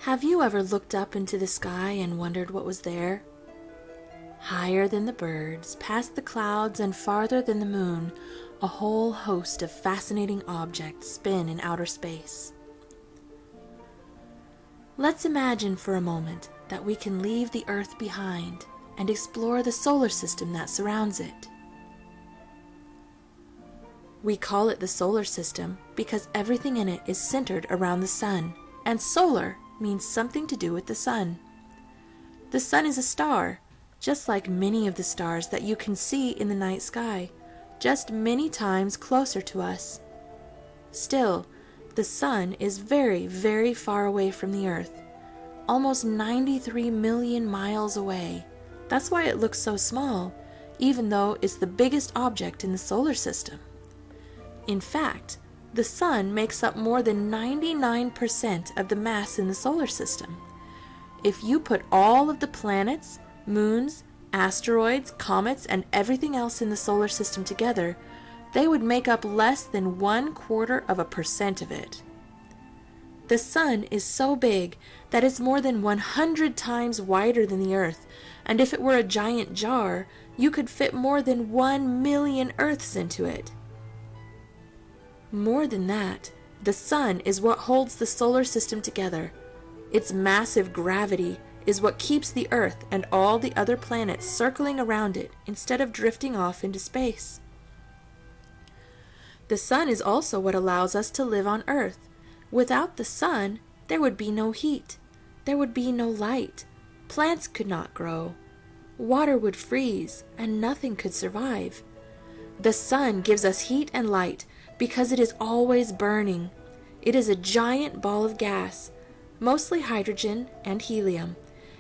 Have you ever looked up into the sky and wondered what was there? Higher than the birds, past the clouds, and farther than the moon, a whole host of fascinating objects spin in outer space. Let's imagine for a moment that we can leave the Earth behind and explore the solar system that surrounds it. We call it the solar system because everything in it is centered around the sun, and solar means something to do with the sun. The sun is a star, just like many of the stars that you can see in the night sky, just many times closer to us. Still, the sun is very, very far away from the Earth, almost 93 million miles away. That's why it looks so small, even though it's the biggest object in the solar system. In fact, the sun makes up more than 99% of the mass in the solar system. If you put all of the planets, moons, asteroids, comets, and everything else in the solar system together, they would make up less than 0.25% of it. The sun is so big that it's more than 100 times wider than the Earth, and if it were a giant jar, you could fit more than 1 million Earths into it. More than that, the sun is what holds the solar system together. Its massive gravity is what keeps the Earth and all the other planets circling around it instead of drifting off into space. The sun is also what allows us to live on Earth. Without the sun, there would be no heat. There would be no light. Plants could not grow. Water would freeze, and nothing could survive. The sun gives us heat and light because it is always burning. It is a giant ball of gas, mostly hydrogen and helium,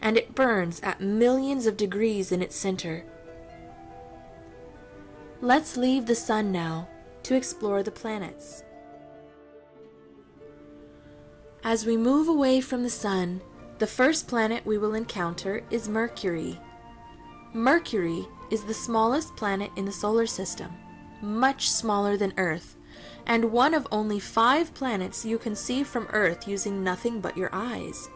and it burns at millions of degrees in its center. Let's leave the sun now to explore the planets. As we move away from the sun, the first planet we will encounter is Mercury. Mercury is the smallest planet in the solar system, much smaller than Earth, and one of only 5 planets you can see from Earth using nothing but your eyes.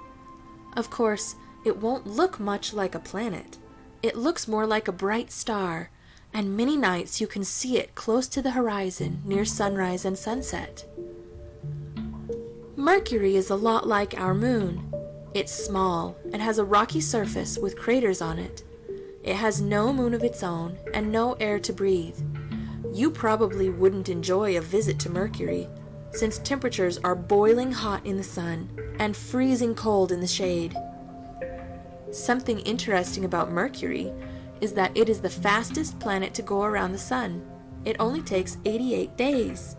Of course, it won't look much like a planet. It looks more like a bright star, and many nights you can see it close to the horizon near sunrise and sunset. Mercury is a lot like our moon. It's small and has a rocky surface with craters on it. It has no moon of its own and no air to breathe. You probably wouldn't enjoy a visit to Mercury, since temperatures are boiling hot in the sun and freezing cold in the shade. Something interesting about Mercury is that it is the fastest planet to go around the sun. It only takes 88 days.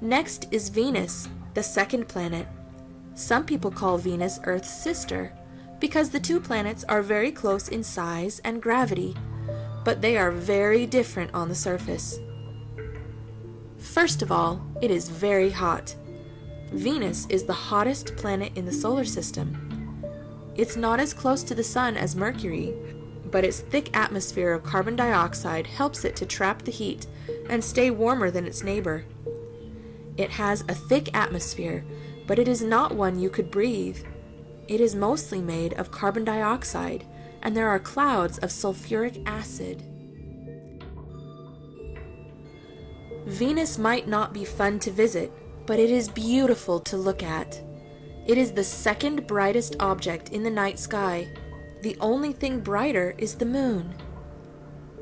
Next is Venus, the second planet. Some people call Venus Earth's sister because the two planets are very close in size and gravity, but they are very different on the surface. First of all, it is very hot. Venus is the hottest planet in the solar system. It's not as close to the sun as Mercury, but its thick atmosphere of carbon dioxide helps it to trap the heat and stay warmer than its neighbor. It has a thick atmosphere, but it is not one you could breathe. It is mostly made of carbon dioxide, and there are clouds of sulfuric acid. Venus might not be fun to visit, but it is beautiful to look at. It is the second brightest object in the night sky. The only thing brighter is the moon.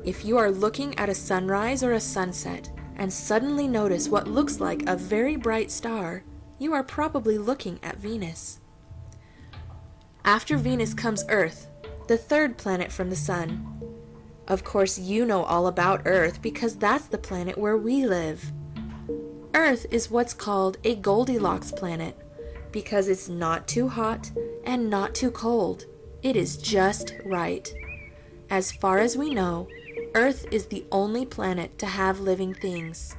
If you are looking at a sunrise or a sunset and suddenly notice what looks like a very bright star, you are probably looking at Venus. After Venus comes Earth, the third planet from the sun. Of course, you know all about Earth because that's the planet where we live. Earth is what's called a Goldilocks planet because it's not too hot and not too cold. It is just right. As far as we know, Earth is the only planet to have living things.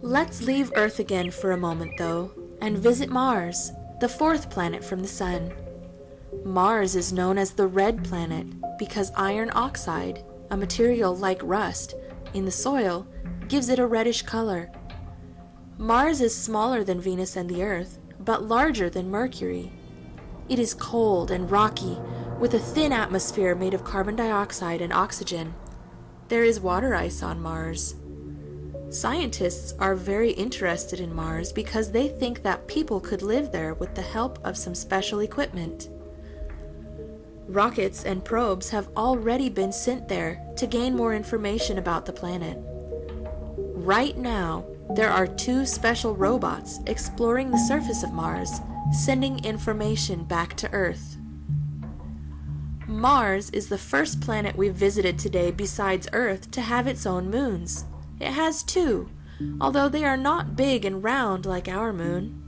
Let's leave Earth again for a moment, though, and visit Mars, the fourth planet from the sun. Mars is known as the red planet because iron oxide, a material like rust, in the soil gives it a reddish color. Mars is smaller than Venus and the Earth, but larger than Mercury. It is cold and rocky, with a thin atmosphere made of carbon dioxide and oxygen. There is water ice on Mars. Scientists are very interested in Mars because they think that people could live there with the help of some special equipment. Rockets and probes have already been sent there to gain more information about the planet. Right now, there are 2 special robots exploring the surface of Mars, sending information back to Earth. Mars is the first planet we've visited today besides Earth to have its own moons. It has 2, although they are not big and round like our moon.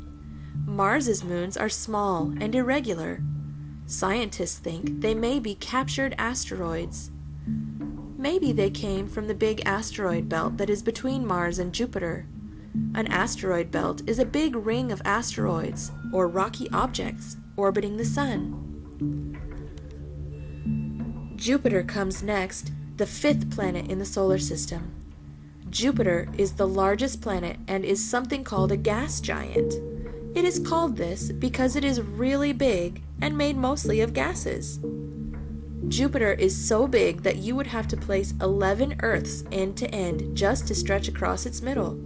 Mars's moons are small and irregular. Scientists think they may be captured asteroids. Maybe they came from the big asteroid belt that is between Mars and Jupiter. An asteroid belt is a big ring of asteroids, or rocky objects, orbiting the Sun. Jupiter comes next, the 5th planet in the solar system. Jupiter is the largest planet and is something called a gas giant. It is called this because it is really big and made mostly of gases. Jupiter is so big that you would have to place 11 Earths end to end just to stretch across its middle.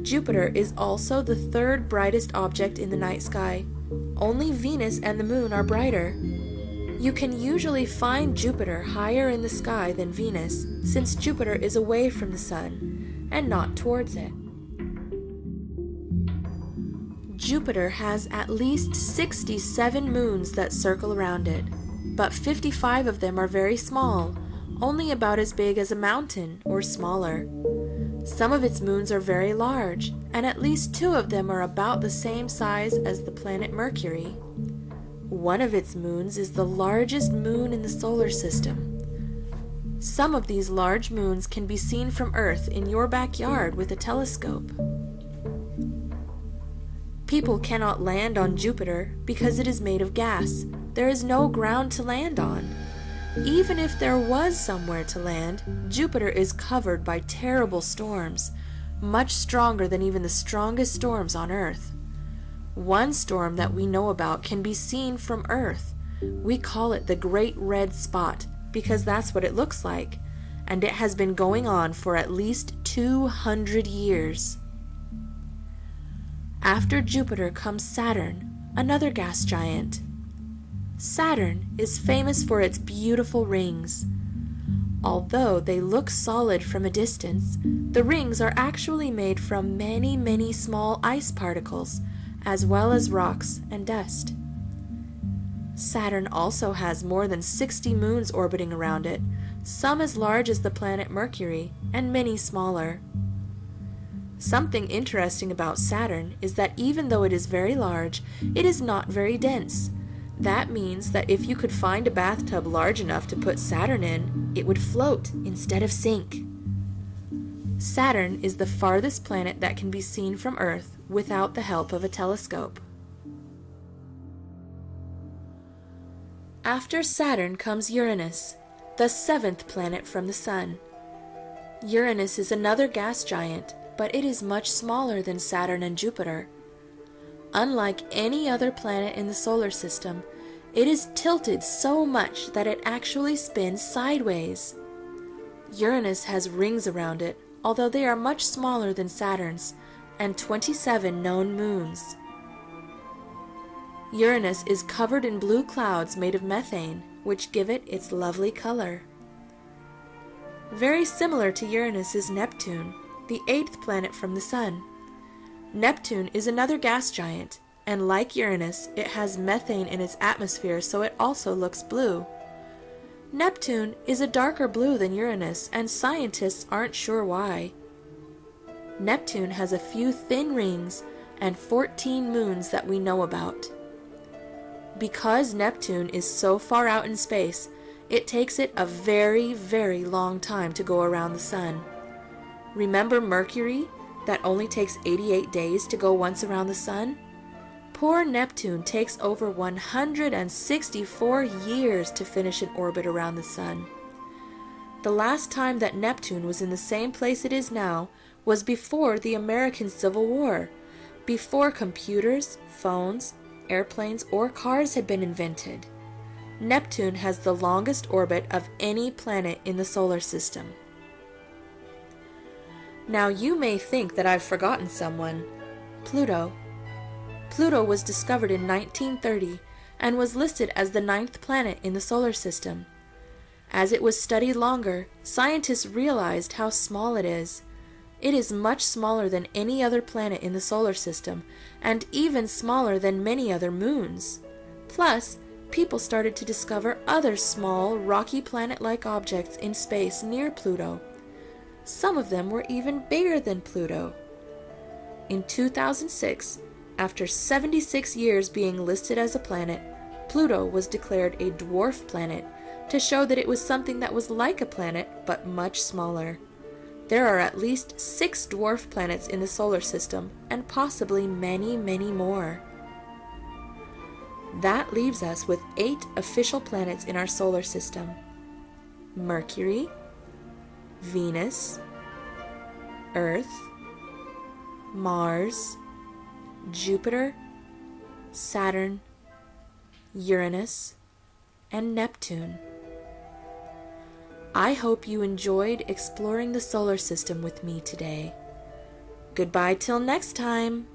Jupiter is also the 3rd brightest object in the night sky. Only Venus and the Moon are brighter. You can usually find Jupiter higher in the sky than Venus, since Jupiter is away from the Sun and not towards it. Jupiter has at least 67 moons that circle around it, but 55 of them are very small, only about as big as a mountain or smaller. Some of its moons are very large, and at least 2 of them are about the same size as the planet Mercury. One of its moons is the largest moon in the solar system. Some of these large moons can be seen from Earth in your backyard with a telescope. People cannot land on Jupiter because it is made of gas. There is no ground to land on. Even if there was somewhere to land, Jupiter is covered by terrible storms, much stronger than even the strongest storms on Earth. One storm that we know about can be seen from Earth. We call it the Great Red Spot because that's what it looks like, and it has been going on for at least 200 years. After Jupiter comes Saturn, another gas giant. Saturn is famous for its beautiful rings. Although they look solid from a distance, the rings are actually made from many, many small ice particles, as well as rocks and dust. Saturn also has more than 60 moons orbiting around it, some as large as the planet Mercury, and many smaller. Something interesting about Saturn is that even though it is very large, it is not very dense. That means that if you could find a bathtub large enough to put Saturn in, it would float instead of sink. Saturn is the farthest planet that can be seen from Earth without the help of a telescope. After Saturn comes Uranus, the 7th planet from the Sun. Uranus is another gas giant, but it is much smaller than Saturn and Jupiter. Unlike any other planet in the solar system, it is tilted so much that it actually spins sideways. Uranus has rings around it, although they are much smaller than Saturn's, and 27 known moons. Uranus is covered in blue clouds made of methane, which give it its lovely color. Very similar to Uranus is Neptune, the 8th planet from the Sun. Neptune is another gas giant, and like Uranus, it has methane in its atmosphere, so it also looks blue. Neptune is a darker blue than Uranus, and scientists aren't sure why. Neptune has a few thin rings and 14 moons that we know about. Because Neptune is so far out in space, it takes it a very, very long time to go around the Sun. Remember Mercury, that only takes 88 days to go once around the Sun? Poor Neptune takes over 164 years to finish an orbit around the Sun. The last time that Neptune was in the same place it is now was before the American Civil War, before computers, phones, airplanes, or cars had been invented. Neptune has the longest orbit of any planet in the solar system. Now you may think that I've forgotten someone. Pluto. Pluto was discovered in 1930 and was listed as the 9th planet in the solar system. As it was studied longer, scientists realized how small it is. It is much smaller than any other planet in the solar system, and even smaller than many other moons. Plus, people started to discover other small, rocky planet-like objects in space near Pluto. Some of them were even bigger than Pluto. In 2006, after 76 years being listed as a planet, Pluto was declared a dwarf planet to show that it was something that was like a planet but much smaller. There are at least 6 dwarf planets in the solar system and possibly many, many more. That leaves us with 8 official planets in our solar system: Mercury, Venus, Earth, Mars, Jupiter, Saturn, Uranus, and Neptune. I hope you enjoyed exploring the solar system with me today. Goodbye till next time.